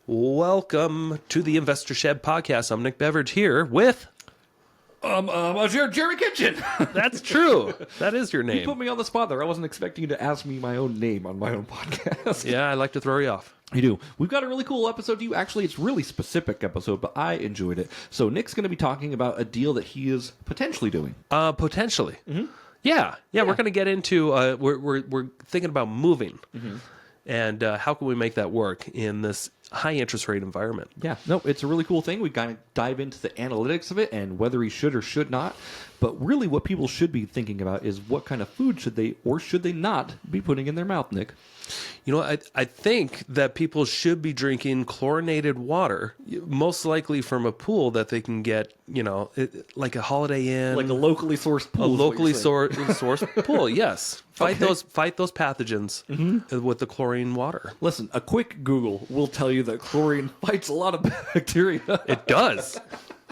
Welcome to the Investor Shed podcast. I'm Nick Beveridge here with... Jeremy Kitchen. That's true. That is your You name. put me on the spot there. I wasn't expecting you to ask me my own name on my own podcast. Yeah, I like to throw you off. You do. We've got a really cool episode to you. Actually, it's a really specific episode, but I enjoyed it. So Nick's going to be talking about a deal that he is potentially doing. Potentially. Mm-hmm. Yeah. We're going to get into... we're thinking about moving. Mm-hmm. And how can we make that work in this high interest rate environment? Yeah, no, it's a really cool thing. We kind of dive into the analytics of it and whether he should or should not. But really what people should be thinking about is what kind of food should they or should they not be putting in their mouth, Nick? You know, I think that people should be drinking chlorinated water, most likely from a pool that they can get, like a Holiday Inn. Like a locally sourced pool. A locally sourced pool, yes. Fight those pathogens with the chlorine water. Listen, a quick Google will tell you that chlorine fights a lot of bacteria. It does.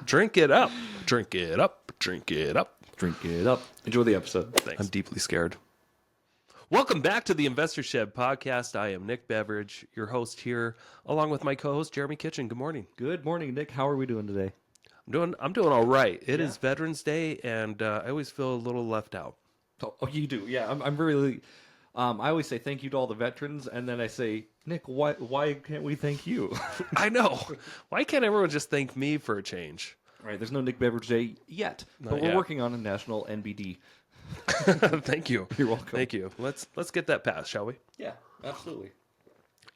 Drink it up. Drink it up. Drink it up. Drink it up. Enjoy the episode. Thanks. I'm deeply scared. Welcome back to the Investor Shed podcast. I am Nick Beveridge, your host here, along with my co-host Jeremy Kitchen. Good morning. Good morning, Nick. How are we doing today? I'm doing all right. It is Veterans Day, and I always feel a little left out. Oh, you do? Yeah, I'm really. I always say thank you to all the veterans, and then I say, Nick, why can't we thank you? I know. Why can't everyone just thank me for a change? Right. There's no Nick Beveridge Day yet, but we're working on a national NBD. Thank you. You're welcome. Thank you. Let's get that passed, shall we? Yeah, absolutely.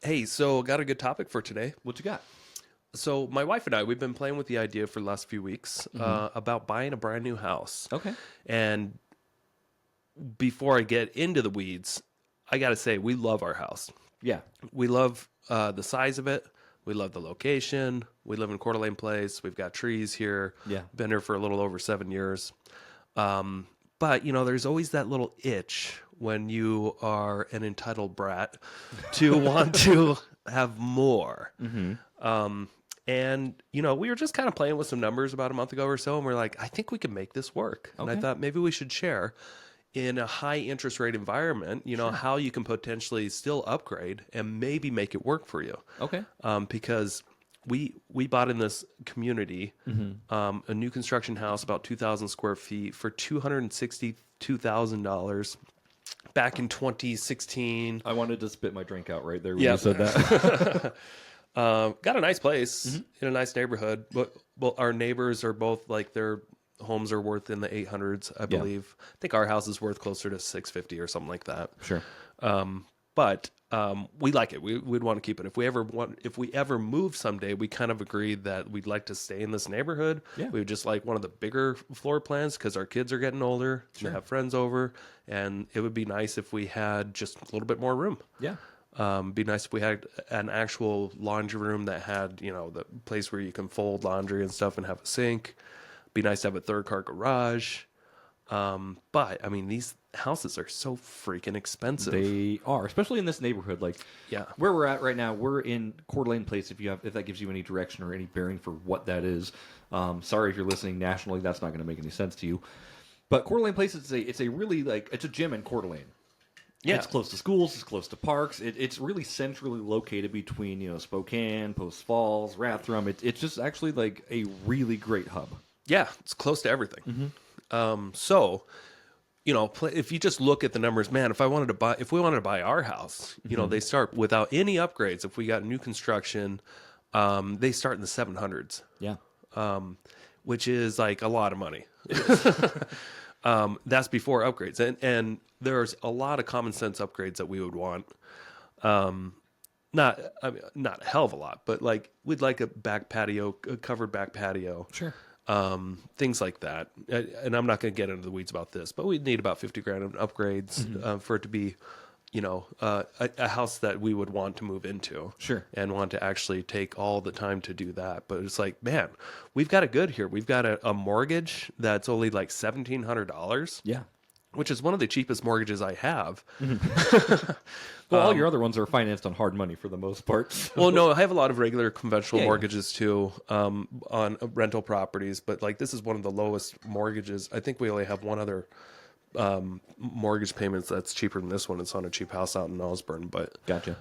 Hey, so got a good topic for today. What you got? So my wife and I, we've been playing with the idea for the last few weeks about buying a brand new house. Okay. And before I get into the weeds, I got to say, we love our house. Yeah. We love the size of it. We love the location. We live in Coeur d'Alene Place. We've got trees here. Yeah. Been here for a little over 7 years. But, there's always that little itch when you are an entitled brat to want to have more. Mm-hmm. And, we were just kind of playing with some numbers about a month ago or so, and we're like, I think we can make this work. Okay. And I thought maybe we should share in a high interest rate environment, how you can potentially still upgrade and maybe make it work for you. Okay. Because we bought in this community a new construction house, about 2,000 square feet, for $262,000 back in 2016. I wanted to spit my drink out right there when you said that. Got a nice place in a nice neighborhood, but our neighbors are both their homes are worth in the 800s, I believe. I think our house is worth closer to 650 or something like that. Sure. But we like it. We'd want to keep it. If we ever move someday, we kind of agreed that we'd like to stay in this neighborhood. Yeah. We would just like one of the bigger floor plans because our kids are getting older. Sure. They have friends over, and it would be nice if we had just a little bit more room. Yeah. Be nice if we had an actual laundry room that had, the place where you can fold laundry and stuff and have a sink. Be nice to have a third car garage. But I mean, these houses are so freaking expensive. They are, especially in this neighborhood. Where we're at right now, we're in Coeur d'Alene Place. If that gives you any direction or any bearing for what that is, sorry if you're listening nationally, that's not going to make any sense to you. But Coeur d'Alene Place, it's a really it's a gym in Coeur d'Alene. Yeah, it's close to schools, it's close to parks. It's really centrally located between Spokane, Post Falls, Rathdrum. It's just actually a really great hub. Yeah, it's close to everything. So, if you just look at the numbers, man, if we wanted to buy our house, they start without any upgrades. If we got new construction, they start in the 700s. Yeah. Which is a lot of money. That's before upgrades. And there's a lot of common sense upgrades that we would want. Not a hell of a lot, but we'd like a back patio, a covered back patio. Sure. Things like that. And I'm not going to get into the weeds about this, but we'd need about $50,000 in upgrades for it to be, a house that we would want to move into. Sure. And want to actually take all the time to do that. But it's man, we've got it good here. We've got a mortgage that's only $1,700. Yeah. Which is one of the cheapest mortgages I have. Well, all your other ones are financed on hard money for the most part. So. Well, no, I have a lot of regular conventional mortgages too on rental properties, but this is one of the lowest mortgages. I think we only have one other mortgage payments that's cheaper than this one. It's on a cheap house out in Osborne, but gotcha.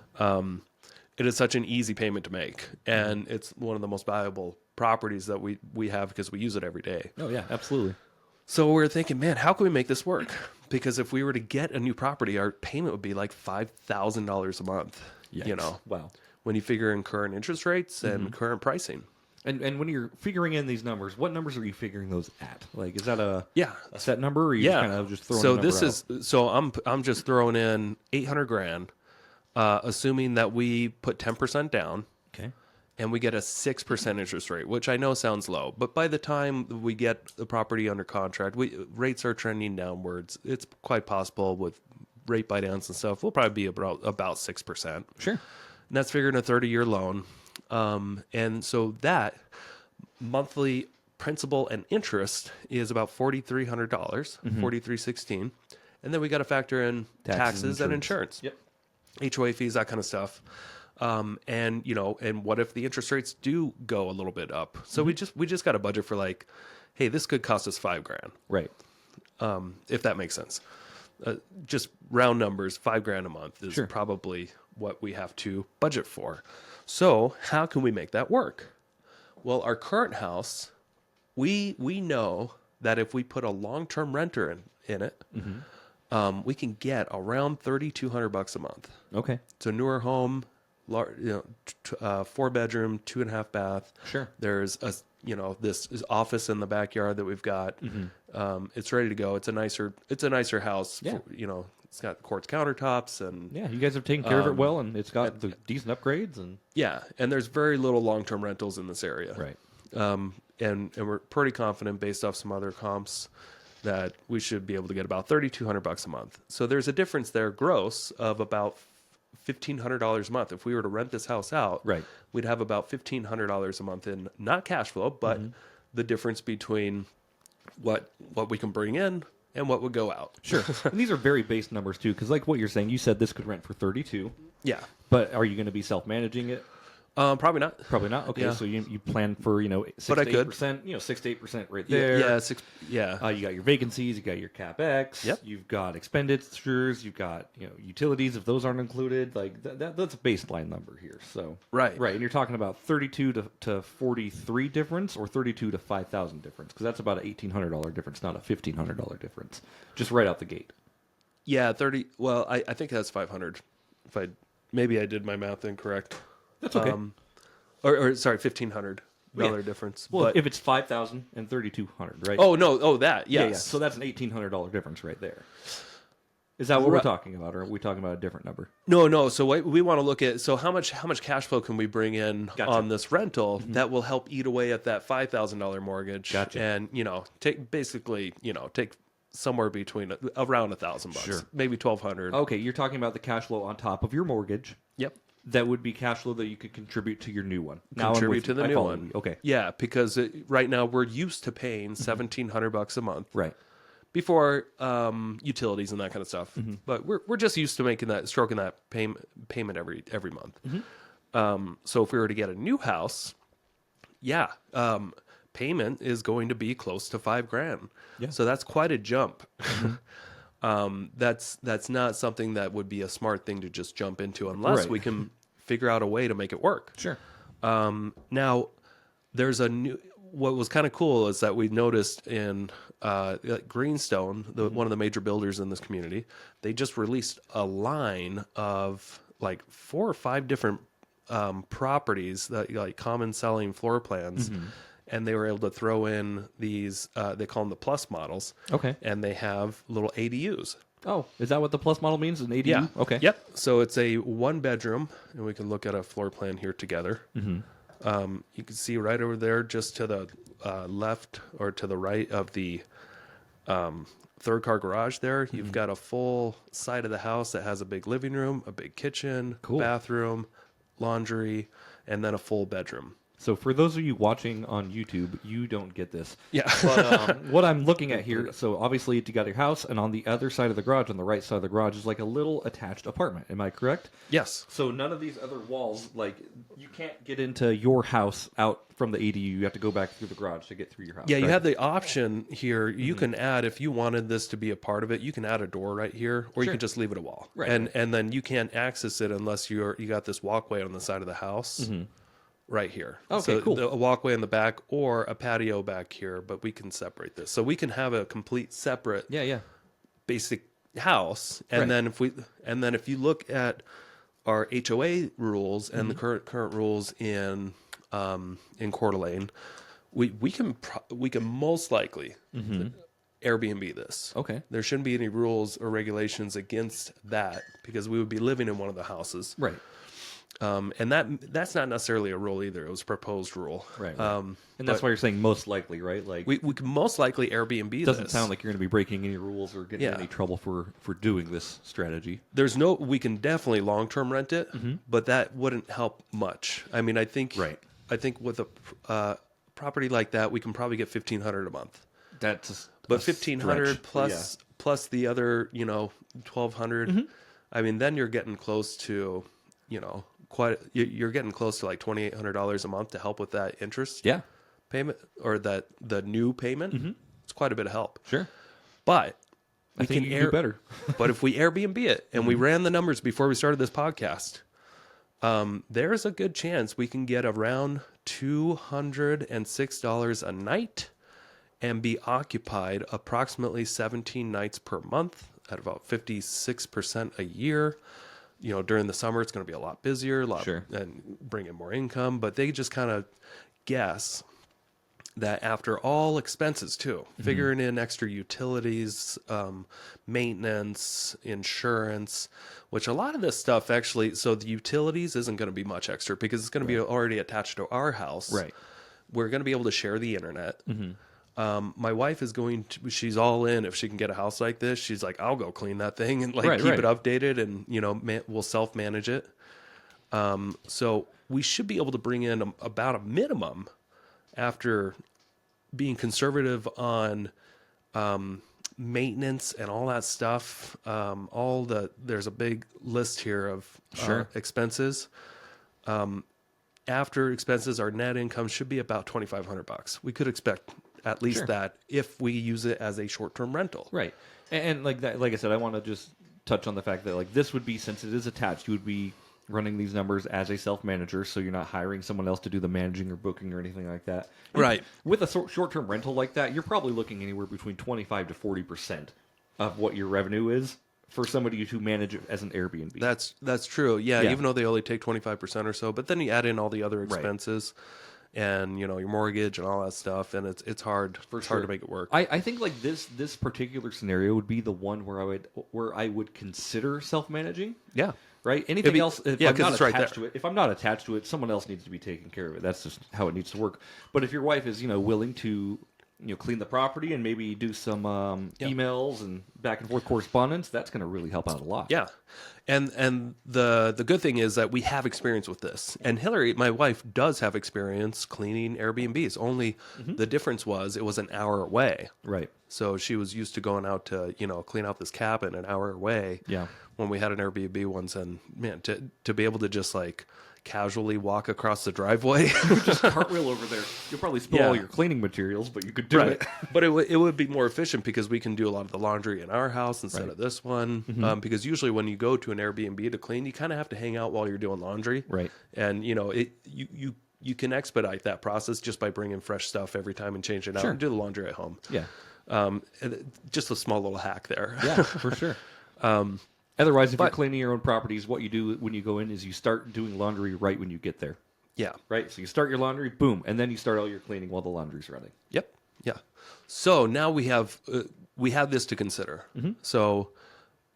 it is such an easy payment to make, and it's one of the most valuable properties that we have because we use it every day. Oh yeah, absolutely. So we're thinking, man, how can we make this work? Because if we were to get a new property, our payment would be like $5,000 a month. Yikes. You know, Wow. when you figure in current interest rates and current pricing. And when you're figuring in these numbers, what numbers are you figuring those at? Like, is that a set number, or are you just kind of just throwing? So a number this out? is so I'm just throwing in 800 grand, assuming that we put 10% down. Okay. And we get a 6% interest rate, which I know sounds low, but by the time we get the property under contract, rates are trending downwards. It's quite possible with rate buy downs and stuff, we'll probably be about 6%. Sure. And that's figuring a 30-year loan. And so that monthly principal and interest is about $4,300, $4,316. And then we got to factor in taxes and insurance. Yep. HOA fees, that kind of stuff. And what if the interest rates do go a little bit up? So we just got a budget for like, hey, this could cost us $5,000. Right. If that makes sense. Just round numbers, $5,000 a month is Sure. probably what we have to budget for. So how can we make that work? Well, our current house, we know that if we put a long-term renter in it, we can get around $3,200 a month. Okay. It's a newer home, 4-bedroom, 2.5 bath. Sure. There's this office in the backyard that we've got. It's ready to go. It's a nicer house. Yeah. It's got quartz countertops and Yeah, you guys have taken care of it well, and it's got the decent upgrades and and there's very little long-term rentals in this area. right. And we're pretty confident based off some other comps that we should be able to get about $3,200 a month. So there's a difference there, gross, of about $1,500 a month. If we were to rent this house out, Right. we'd have about $1,500 a month in not cash flow, but the difference between what we can bring in and what would go out. Sure. And these are very base numbers too, because like what you're saying, you said this could rent for 32. Yeah. But are you going to be self-managing it? Probably not. Probably not. Okay, Yeah. so you plan for 6 But I to could. 8%, 6 to 8% right there. Yeah. You got your vacancies, you got your capex, Yep. you've got expenditures, you've got utilities if those aren't included. Like that's a baseline number here. So Right. and you're talking about 32 to 43 difference, or 32 to 5,000 difference, because that's about an $1,800 difference, not a $1,500 difference, just right out the gate. Yeah, 30. Well, I think that's 500. Maybe I did my math incorrect. That's okay. Or sorry, $1,500 difference. Well, but, if it's 5,000 and 3,200, right? oh no, that yes. Yeah. So that's an $1,800 difference right there. Is that what we're talking about, or are we talking about a different number? No. So we want to look at how much cash flow can we bring in Gotcha. on this rental that will help eat away at that $5,000 mortgage. Gotcha. And take somewhere between around $1,000, Sure. maybe $1,200. Okay, you're talking about the cash flow on top of your mortgage. Yep. That would be cash flow that you could contribute to your new one. Now I'm Contribute with to you. the I new follow one. you. Okay. Yeah, because right now we're used to paying $1,700 a month. Right. Before utilities and that kind of stuff, but we're just used to stroking that payment every month. So if we were to get a new house, payment is going to be close to $5,000. Yeah. So that's quite a jump. That's not something that would be a smart thing to just jump into unless Right. we can figure out a way to make it work. Sure. Now, there's what was kind of cool is that we noticed in Greenstone, one of the major builders in this community, they just released a line of like 4 or 5 different properties that like common selling floor plans. And they were able to throw in these, they call them the plus models. Okay. And they have little ADUs. Oh, is that what the plus model means? An ADU? Yeah. Okay. Yep. So it's a 1-bedroom, and we can look at a floor plan here together. You can see right over there, just to the left or to the right of the third car garage there, you've got a full side of the house that has a big living room, a big kitchen, Cool. bathroom, laundry, and then a full bedroom. So for those of you watching on YouTube, you don't get this. Yeah. But what I'm looking at here, so obviously you got your house, and on the other side of the garage, on the right side of the garage, is like a little attached apartment. Am I correct? Yes. So none of these other walls, like, you can't get into your house out from the ADU. You have to go back through the garage to get through your house. Yeah, you correct? have the option here. You can add, if you wanted this to be a part of it, you can add a door right here, or you can just leave it a wall. Right. And then you can't access it unless you got this walkway on the side of the house right here. Okay, so cool. A walkway in the back or a patio back here, but we can separate this. So we can have a complete separate basic house. And then if you look at our HOA rules and the current rules in Coeur d'Alene, we can most likely Airbnb this. Okay. There shouldn't be any rules or regulations against that because we would be living in one of the houses. Right. And that's not necessarily a rule either. It was a proposed rule. Right. And that's why you're saying most likely, right? Like we can most likely Airbnb this. Doesn't sound like you're going to be breaking any rules or getting in any trouble for doing this strategy. We can definitely long-term rent it, but that wouldn't help much. I mean, I think with a property like that, we can probably get $1,500 a month. That's but $1,500 plus the other, $1,200. I mean, then you're getting close to, you're getting close to like $2,800 a month to help with that interest payment or the new payment. It's quite a bit of help. Sure. But I think you can do better. But if we Airbnb it and we ran the numbers before we started this podcast, there's a good chance we can get around $206 a night and be occupied approximately 17 nights per month at about 56% a year. During the summer, it's going to be a lot busier, and bring in more income. But they just kind of guess that after all expenses too, figuring in extra utilities, maintenance, insurance, which a lot of this stuff actually, so the utilities isn't going to be much extra because it's going to be already attached to our house. Right. We're going to be able to share the internet. My wife is she's all in if she can get a house like this. She's like, I'll go clean that thing and keep it updated and, we'll self-manage it. So we should be able to bring in about a minimum after being conservative on maintenance and all that stuff. There's a big list here of expenses. After expenses, our net income should be about $2,500. We could expect at least that if we use it as a short-term rental. Right. And like that, like I said, I want to just touch on the fact that like this would be, since it is attached, you would be running these numbers as a self-manager, so you're not hiring someone else to do the managing or booking or anything like that. Right. With a short-term rental like that, you're probably looking anywhere between 25 to 40% of what your revenue is for somebody to manage it as an Airbnb. That's true. Yeah, even though they only take 25% or so, but then you add in all the other expenses. And your mortgage and all that stuff, and it's hard. It's hard to make it work. I think like this particular scenario would be the one where I would consider self-managing. Yeah. Right. Anything else? If I'm not right attached to it, if I'm not attached to it, someone else needs to be taking care of it. That's just how it needs to work. But if your wife is willing to clean the property and maybe do some emails and back and forth correspondence, that's going to really help out a lot. Yeah. And the good thing is that we have experience with this. And Hillary, my wife, does have experience cleaning Airbnbs. Only the difference was it was an hour away. Right. So she was used to going out to, clean out this cabin an hour away. Yeah. When we had an Airbnb once, and man, to be able to just like casually walk across the driveway. Just cartwheel over there. You'll probably spill all your cleaning materials, but you could do it. But it would be more efficient because we can do a lot of the laundry in our house instead of this one. Because usually when you go to an Airbnb to clean, you kind of have to hang out while you're doing laundry. Right. And, you can expedite that process just by bringing fresh stuff every time and change it out and do the laundry at home. Yeah. Just a small little hack there. Yeah, for sure. Otherwise, if you're cleaning your own properties, what you do when you go in is you start doing laundry right when you get there. Yeah. Right? So you start your laundry, boom, and then you start all your cleaning while the laundry's running. Yep. Yeah. So now we have this to consider. So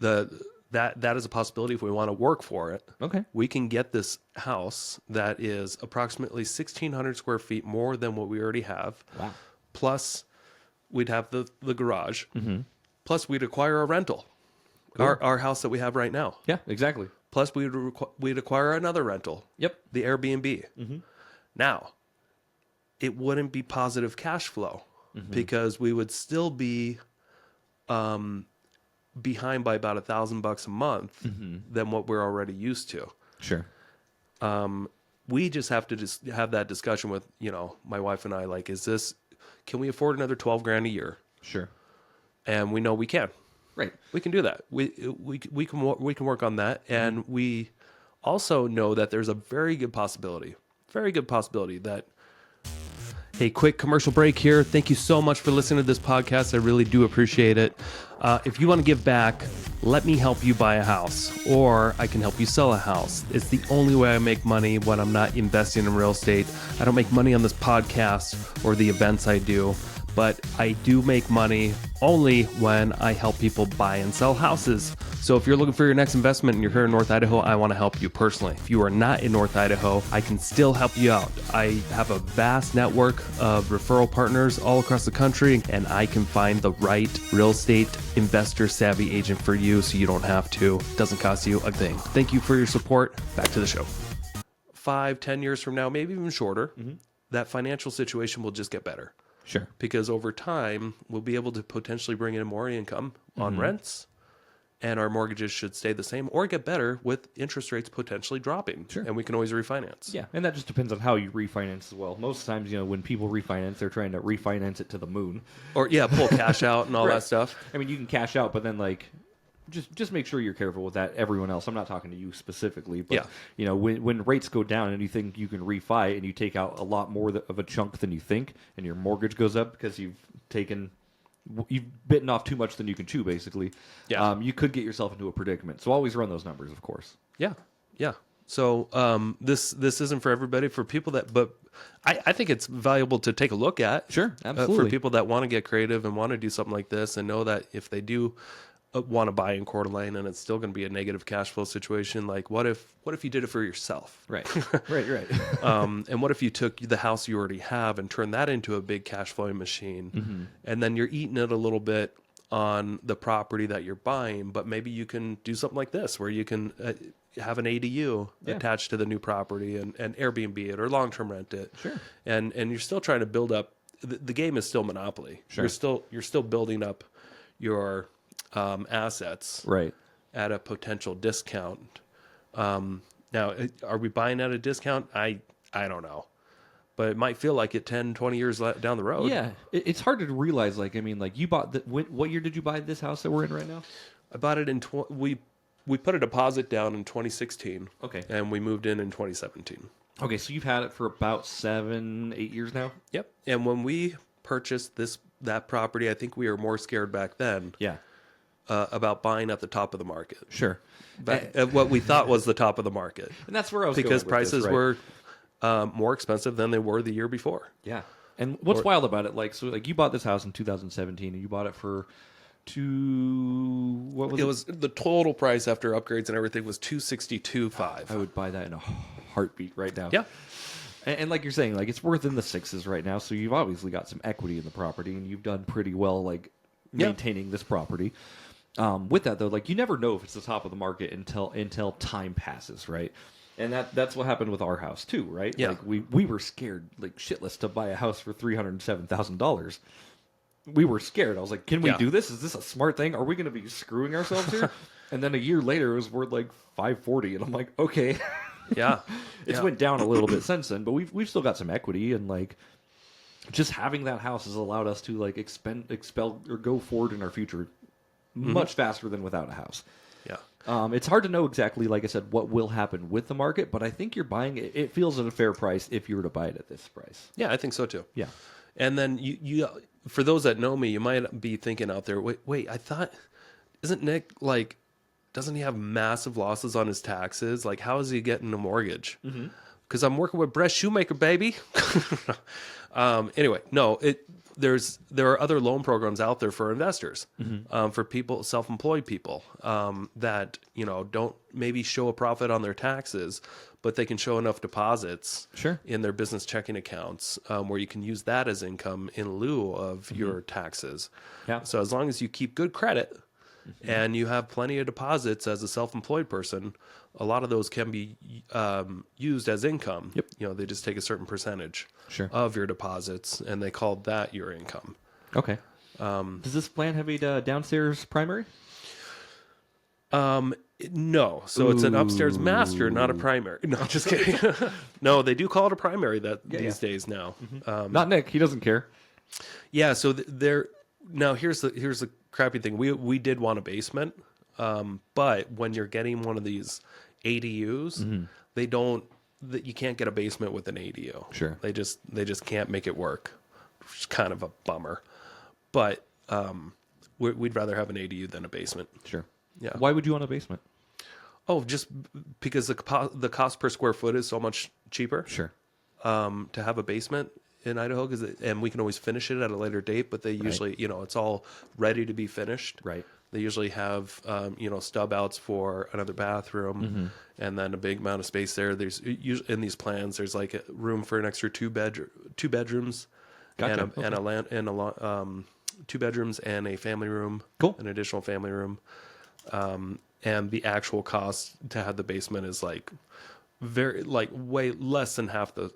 that is a possibility if we want to work for it. Okay. We can get this house that is approximately 1,600 square feet more than what we already have. Wow. Plus, we'd have the garage. Plus, we'd acquire a rental. Cool. Our house that we have right now. Yeah, exactly. Plus, we'd acquire another rental. Yep. The Airbnb. Now, it wouldn't be positive cash flow because we would still be behind by about $1,000 a month than what we're already used to. Sure. We just have to just have that discussion with, my wife and I, like, can we afford another 12 grand a year? Sure. And we know we can. Right. We can do that. We can work on that. And we also know that there's a very good possibility that, hey, quick commercial break here. Thank you so much for listening to this podcast. I really do appreciate it. If you want to give back, let me help you buy a house, or I can help you sell a house. It's the only way I make money when I'm not investing in real estate. I don't make money on this podcast or the events I do, but I do make money only when I help people buy and sell houses. So if you're looking for your next investment and you're here in North Idaho, I want to help you personally. If you are not in North Idaho, I can still help you out. I have a vast network of referral partners all across the country, and I can find the right real estate investor savvy agent for you so you don't have to. It doesn't cost you a thing. Thank you for your support. Back to the show. 5-10 years from now, maybe even shorter, that financial situation will just get better. Sure. Because over time, we'll be able to potentially bring in more income on rents, and our mortgages should stay the same or get better with interest rates potentially dropping. Sure. And we can always refinance. Yeah, and that just depends on how you refinance as well. Most times, when people refinance, they're trying to refinance it to the moon. Or, pull cash out and all Right. that stuff. I mean, you can cash out, but then, just make sure you're careful with that. Everyone else, I'm not talking to you specifically, but when rates go down and you think you can refi and you take out a lot more of a chunk than you think, and your mortgage goes up because you've bitten off too much than you can chew, basically. Yeah. You could get yourself into a predicament. So always run those numbers, of course. Yeah. So this isn't for everybody. For people but I think it's valuable to take a look at. Sure, absolutely. For people that want to get creative and want to do something like this and know that if they do want to buy in Coeur d'Alene and it's still going to be a negative cash flow situation, like what if you did it for yourself? Right. Right. And what if you took the house you already have and turned that into a big cash flowing machine, and then you're eating it a little bit on the property that you're buying, but maybe you can do something like this where you can have an ADU attached to the new property and Airbnb it or long-term rent it. Sure. And you're still trying to build up. The game is still Monopoly. Sure. You're still building up your assets Right. at a potential discount. Now, are we buying at a discount? I don't know. But it might feel like it 10, 20 years down the road. Yeah. It's hard to realize, you bought what year did you buy this house that we're in right now? I bought it in, we put a deposit down in 2016. Okay. And we moved in 2017. Okay, so you've had it for about 7-8 years now? Yep. And when we purchased that property, I think we were more scared back then. Yeah. About buying at the top of the market. Sure. At what we thought was the top of the market. And that's where I was because going with prices this, right? were more expensive than they were the year before. Yeah. And what's wild about it, you bought this house in 2017 and you bought it for what was it? It was the total price after upgrades and everything was $262,500. I would buy that in a heartbeat right now. Yeah. And like you're saying, it's worth in the sixes right now, so you've obviously got some equity in the property and you've done pretty well maintaining this property. With that though, you never know if it's the top of the market until time passes, right? And that's what happened with our house too, right? Yeah. We were scared shitless to buy a house for $307,000. We were scared. I was like, can we do this? Is this a smart thing? Are we going to be screwing ourselves here? And then a year later, it was worth $540, and I'm like, okay. Yeah. It's went down a little bit since then, but we've still got some equity, and just having that house has allowed us to expel or go forward in our future much faster than without a house. Yeah. It's hard to know exactly, like I said, what will happen with the market, but I think you're buying it. It feels at a fair price if you were to buy it at this price. Yeah, I think so too. Yeah. And then you for those that know me, you might be thinking out there, wait, I thought, isn't Nick doesn't he have massive losses on his taxes? How is he getting a mortgage? Because I'm working with Brett Shoemaker, baby. Anyway, no, there are other loan programs out there for investors, for people, self-employed people, that, don't maybe show a profit on their taxes, but they can show enough deposits in their business checking accounts, where you can use that as income in lieu of your taxes. Yeah. So as long as you keep good credit and you have plenty of deposits as a self-employed person, a lot of those can be used as income. Yep. You know, they just take a certain percentage Sure. of your deposits, and they call that your income. Okay. Does this plan have a downstairs primary? No, so it's an upstairs master, not a primary. No, just kidding. No, they do call it a primary these days now. Not Nick. He doesn't care. Yeah, so they're now here's the crappy thing. We did want a basement, but when you're getting one of these ADUs, they don't that you can't get a basement with an ADU. Sure. They just can't make it work, which is kind of a bummer. But we'd rather have an ADU than a basement. Sure. Yeah. Why would you want a basement? Oh, just because the cost per square foot is so much cheaper. Sure. To have a basement in Idaho, and we can always finish it at a later date, but they usually, it's all ready to be finished. Right. They usually have, stub outs for another bathroom, and then a big amount of space there. There's usually in these plans, there's like a room for an extra two bedrooms, Gotcha. and 2 bedrooms and a family room. Cool. An additional family room, and the actual cost to have the basement is way less than half the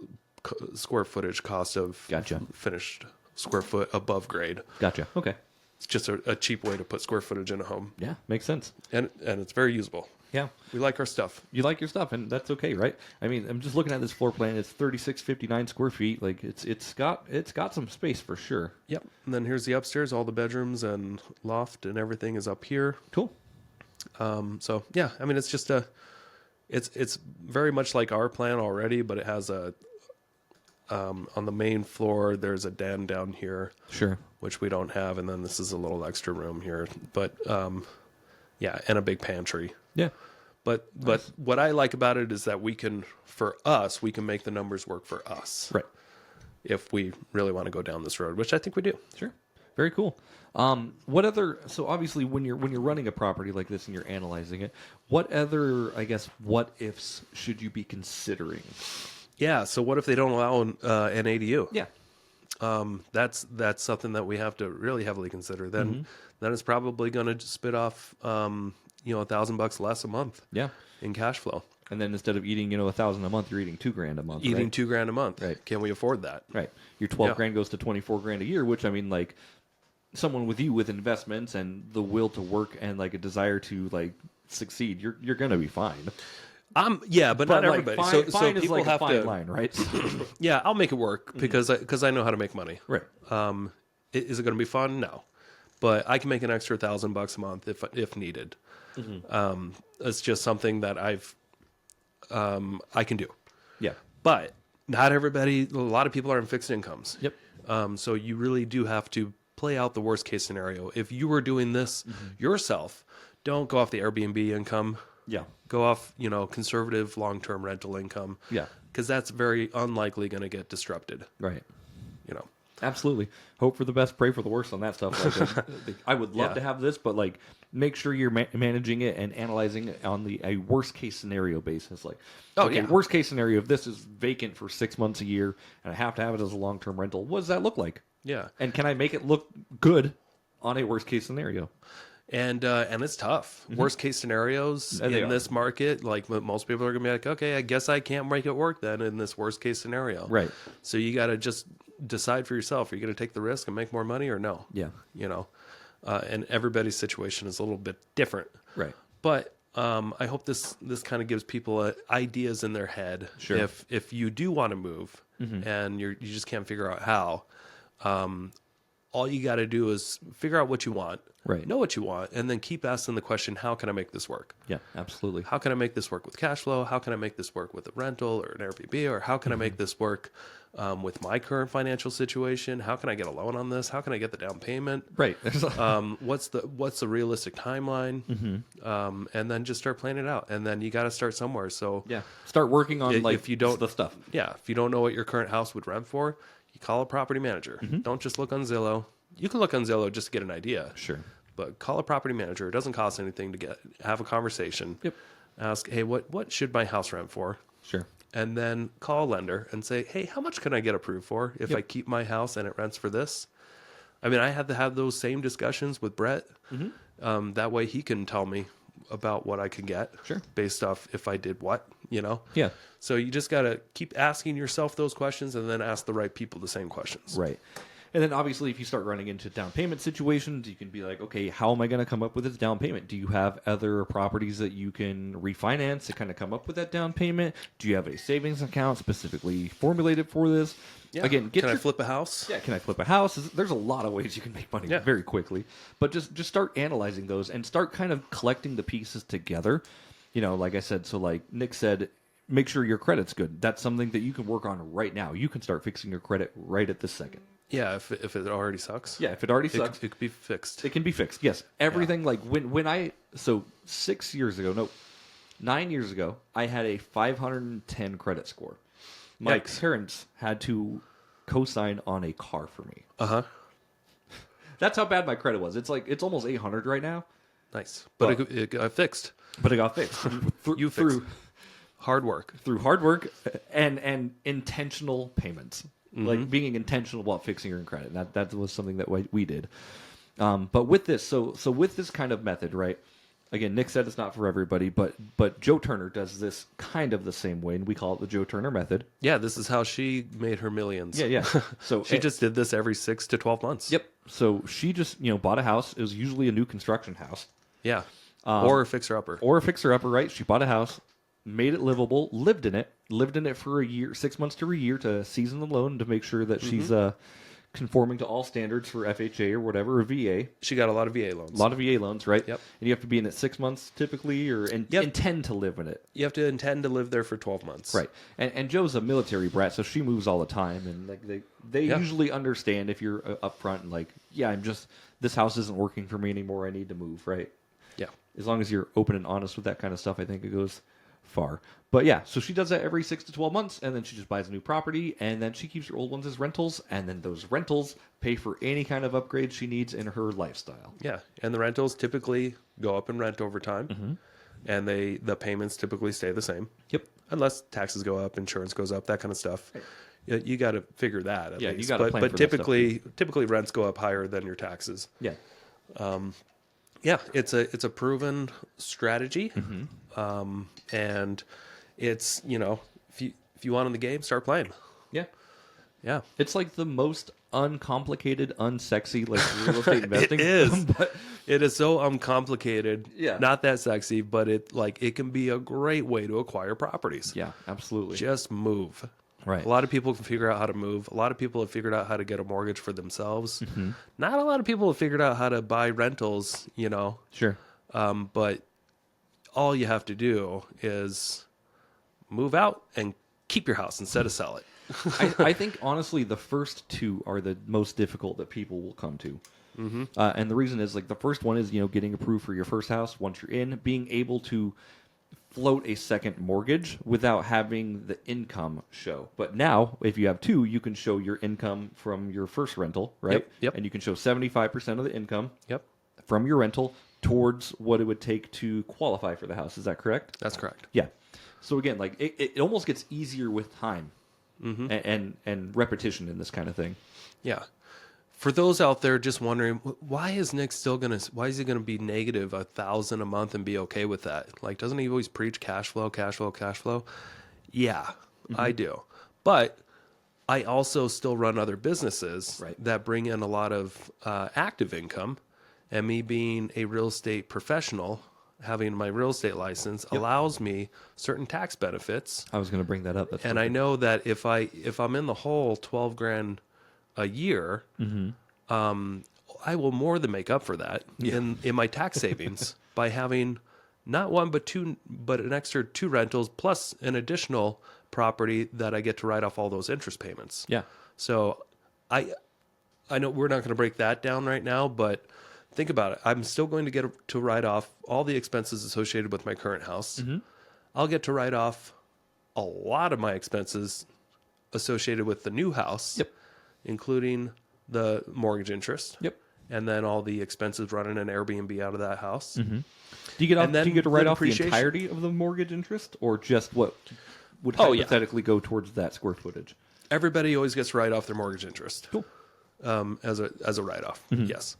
square footage cost of Gotcha. finished square foot above grade. Gotcha. Okay. It's just a cheap way to put square footage in a home. Yeah, makes sense. And it's very usable. Yeah. We like our stuff. You like your stuff, and that's okay, right? I mean, I'm just looking at this floor plan. It's 3659 square feet. Like it's got some space for sure. Yep. And then here's the upstairs. All the bedrooms and loft and everything is up here. Cool. So yeah, I mean, it's just it's very much like our plan already, but it has on the main floor, there's a den down here. Sure. Which we don't have. And then this is a little extra room here, but, yeah. And a big pantry. Yeah. But what I like about it is that we can make the numbers work for us. Right. If we really want to go down this road, which I think we do. Sure. Very cool. So obviously when you're running a property like this and you're analyzing it, what other, I guess, what ifs should you be considering? Yeah. So what if they don't allow an ADU? Yeah. That's something that we have to really heavily consider. Then it's probably going to spit off, $1,000 less a month. Yeah. In cash flow. And then instead of eating, $1,000 a month, you're eating $2,000 a month. Eating right? $2,000 a month. Right. Can we afford that? Right. Your 12 grand goes to 24 grand a year, which I mean, like, someone with you with investments and the will to work and like a desire to succeed, you're gonna be fine. Yeah, but not everybody. Fine, so fine people is like have a fine to line, right? Yeah, I'll make it work because I know how to make money. Right. Is it going to be fun? No, but I can make an extra $1,000 a month if needed. It's just something that I can do. Yeah. But not everybody. A lot of people are in fixed incomes. Yep. So you really do have to play out the worst case scenario. If you were doing this yourself, don't go off the Airbnb income. Yeah. Go off, conservative long-term rental income. Yeah. Because that's very unlikely going to get disrupted. Right. Absolutely. Hope for the best, pray for the worst on that stuff. I would love to have this, but make sure you're managing it and analyzing it on a worst case scenario basis. Worst case scenario, if this is vacant for 6 months a year and I have to have it as a long-term rental, what does that look like? Yeah. And can I make it look good on a worst case scenario? And it's tough. Worst case scenarios in this market, most people are going to be like, okay, I guess I can't make it work then in this worst case scenario. Right. So you got to just decide for yourself. Are you going to take the risk and make more money or no? Yeah. And everybody's situation is a little bit different. Right. But I hope this kind of gives people ideas in their head. Sure. If you do want to move and you just can't figure out how, all you got to do is figure out what you want, right? Know what you want, and then keep asking the question, how can I make this work? Yeah, absolutely. How can I make this work with cash flow? How can I make this work with a rental or an Airbnb? Or how can I make this work with my current financial situation? How can I get a loan on this? How can I get the down payment? Right. What's the realistic timeline? And then just start planning it out. And then you got to start somewhere. So yeah, start working on if you don't the stuff. Yeah, if you don't know what your current house would rent for, you call a property manager. Don't just look on Zillow. You can look on Zillow just to get an idea. Sure. But call a property manager. It doesn't cost anything to have a conversation. Yep. Ask, hey, what should my house rent for? Sure. And then call a lender and say, hey, how much can I get approved for if I keep my house and it rents for this? I mean, I had to have those same discussions with Brett. That way he can tell me about what I can get. Sure. Based off if I did what, Yeah. So you just got to keep asking yourself those questions and then ask the right people the same questions. Right. And then obviously if you start running into down payment situations, you can be like, okay, how am I going to come up with this down payment? Do you have other properties that you can refinance to kind of come up with that down payment? Do you have a savings account specifically formulated for this? Yeah. Again, can I flip a house? Yeah, can I flip a house? There's a lot of ways you can make money very quickly. But just start analyzing those and start kind of collecting the pieces together. Like I said, so like Nick said, make sure your credit's good. That's something that you can work on right now. You can start fixing your credit right at this second. Yeah, if it already sucks. Yeah, if it already sucks. It could be fixed. It can be fixed, yes. Everything, like so 9 years ago, I had a 510 credit score. My parents had to co-sign on a car for me. Uh-huh. That's how bad my credit was. It's almost 800 right now. Nice. But it got fixed. But it got fixed. Through hard work. Through hard work and intentional payments. Mm-hmm. Like being intentional about fixing your credit. That was something that we did. But with this, so with this kind of method, right? Again, Nick said it's not for everybody, but Joe Turner does this kind of the same way, and we call it the Joe Turner method. Yeah, this is how she made her millions. Yeah. So she just did this every 6 to 12 months. Yep. So she just bought a house. It was usually a new construction house. Yeah. Or a fixer-upper. Or a fixer-upper, right? She bought a house, made it livable, lived in it for a year, 6 months to a year to season the loan to make sure that she's conforming to all standards for FHA or whatever, or VA. She got a lot of VA loans. A lot of VA loans, right? Yep. And you have to be in it 6 months typically, or intend to live in it. You have to intend to live there for 12 months. Right. And Joe's a military brat, so she moves all the time, and like they usually understand if you're upfront and like, this house isn't working for me anymore, I need to move, right? Yeah. As long as you're open and honest with that kind of stuff, I think it goes far. But yeah, so she does that every 6 to 12 months, and then she just buys a new property, and then she keeps her old ones as rentals, and then those rentals pay for any kind of upgrades she needs in her lifestyle. Yeah, and the rentals typically go up in rent over time, and the payments typically stay the same. Yep. Unless taxes go up, insurance goes up, that kind of stuff. Right. You got to figure that at least. You got to plan but for typically rents go up higher than your taxes. Yeah. Yeah, it's a proven strategy, and it's if you want in the game, start playing. Yeah. It's like the most uncomplicated, unsexy real estate investing. It is. But it is so uncomplicated. Yeah. Not that sexy, but it can be a great way to acquire properties. Yeah, absolutely. Just move. Right. A lot of people can figure out how to move. A lot of people have figured out how to get a mortgage for themselves. Not a lot of people have figured out how to buy rentals, Sure. But all you have to do is move out and keep your house instead of sell it. I think, honestly, the first two are the most difficult that people will come to. And the reason is, the first one is, getting approved for your first house once you're in, being able to float a second mortgage without having the income show. But now, if you have two, you can show your income from your first rental, right? Yep. And you can show 75% of the income Yep. from your rental towards what it would take to qualify for the house. Is that correct? That's correct. Yeah. So again, it almost gets easier with time and repetition in this kind of thing. Yeah. For those out there just wondering, why is he gonna be negative $1,000 a month and be okay with that? Doesn't he always preach cash flow, cash flow, cash flow? Yeah, I do. But I also still run other businesses that bring in a lot of active income, and me being a real estate professional, having my real estate license allows me certain tax benefits. I was going to bring that up. And I know that if I'm in the hole $12,000 a year, I will more than make up for that in my tax savings by having not one but an extra 2 rentals plus an additional property that I get to write off all those interest payments. Yeah. So I know we're not going to break that down right now, but think about it. I'm still going to get to write off all the expenses associated with my current house. I'll get to write off a lot of my expenses associated with the new house. Yep. Including the mortgage interest. Yep. And then all the expenses running an Airbnb out of that house. Do you get to write off the entirety of the mortgage interest, or just what would hypothetically go towards that square footage? Everybody always gets to write off their mortgage interest. Cool. As a write-off. Yes.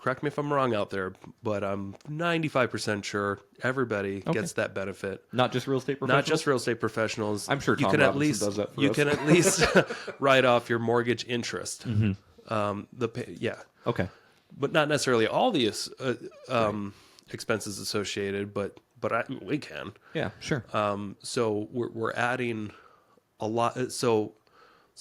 correct me if I'm wrong out there, but I'm 95% sure everybody gets that benefit. Not just real estate professionals? Not just real estate professionals. I'm sure Tom you can Robinson at least, does that for you us. can at least write off your mortgage interest. Okay. But not necessarily all the expenses associated, but we can. Yeah, sure. So we're adding a lot. So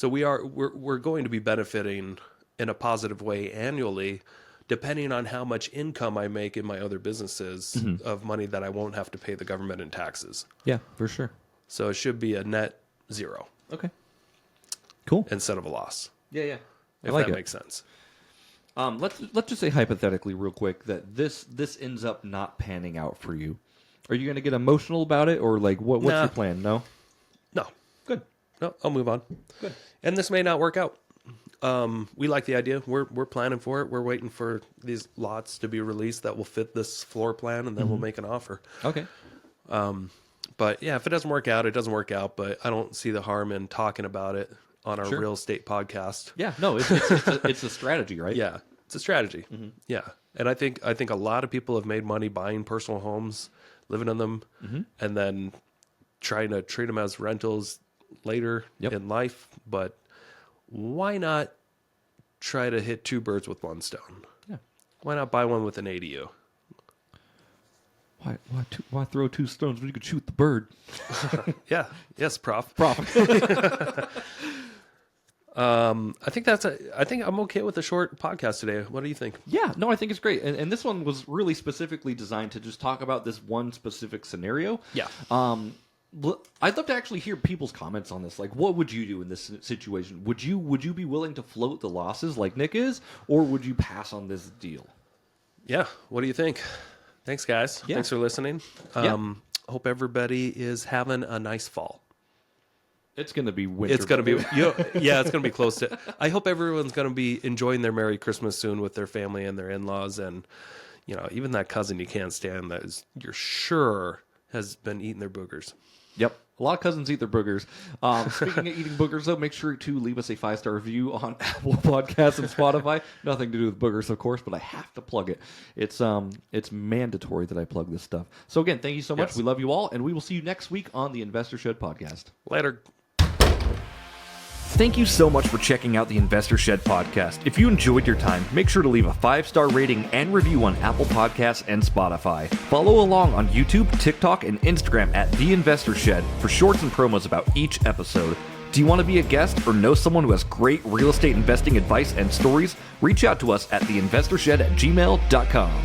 we're going to be benefiting in a positive way annually, depending on how much income I make in my other businesses of money that I won't have to pay the government in taxes. Yeah, for sure. So it should be a net zero. Okay. Cool. Instead of a loss. Yeah. If that makes sense. Let's just say hypothetically real quick that this ends up not panning out for you. Are you going to get emotional about it, or like what's your plan? No? No. Good. No, I'll move on. Good. And this may not work out. We like the idea. We're planning for it. We're waiting for these lots to be released that will fit this floor plan, and then we'll make an offer. Okay. But yeah, if it doesn't work out, it doesn't work out. But I don't see the harm in talking about it on our real estate podcast. Yeah, no, it's a strategy, right? Yeah, it's a strategy. Yeah, and I think a lot of people have made money buying personal homes, living in them, and then trying to treat them as rentals later in life. But why not try to hit two birds with one stone? Yeah. Why not buy one with an ADU? Why throw two stones when you could shoot the bird? Yeah. Yes, Prof. I think I'm okay with a short podcast today. What do you think? Yeah, no, I think it's great. And this one was really specifically designed to just talk about this one specific scenario. Yeah. I'd love to actually hear people's comments on this. Like, what would you do in this situation? Would you be willing to float the losses like Nick is, or would you pass on this deal? Yeah. What do you think? Thanks, guys. Yeah. Thanks for listening. Hope everybody is having a nice fall. It's going to be winter. It's going to be, yeah, it's going to be close to. I hope everyone's going to be enjoying their Merry Christmas soon with their family and their in-laws, and even that cousin you can't stand that you're sure has been eating their boogers. Yep. A lot of cousins eat their boogers. Speaking of eating boogers, though, make sure to leave us a 5-star review on Apple Podcasts and Spotify. Nothing to do with boogers, of course, but I have to plug it. It's mandatory that I plug this stuff. So again, thank you so much. Yes. We love you all, and we will see you next week on the Investor Shed podcast. Later. Thank you so much for checking out the Investor Shed podcast. If you enjoyed your time, make sure to leave a 5-star rating and review on Apple Podcasts and Spotify. Follow along on YouTube, TikTok, and Instagram at The Investor Shed for shorts and promos about each episode. Do you want to be a guest or know someone who has great real estate investing advice and stories? Reach out to us at theinvestorshed@gmail.com.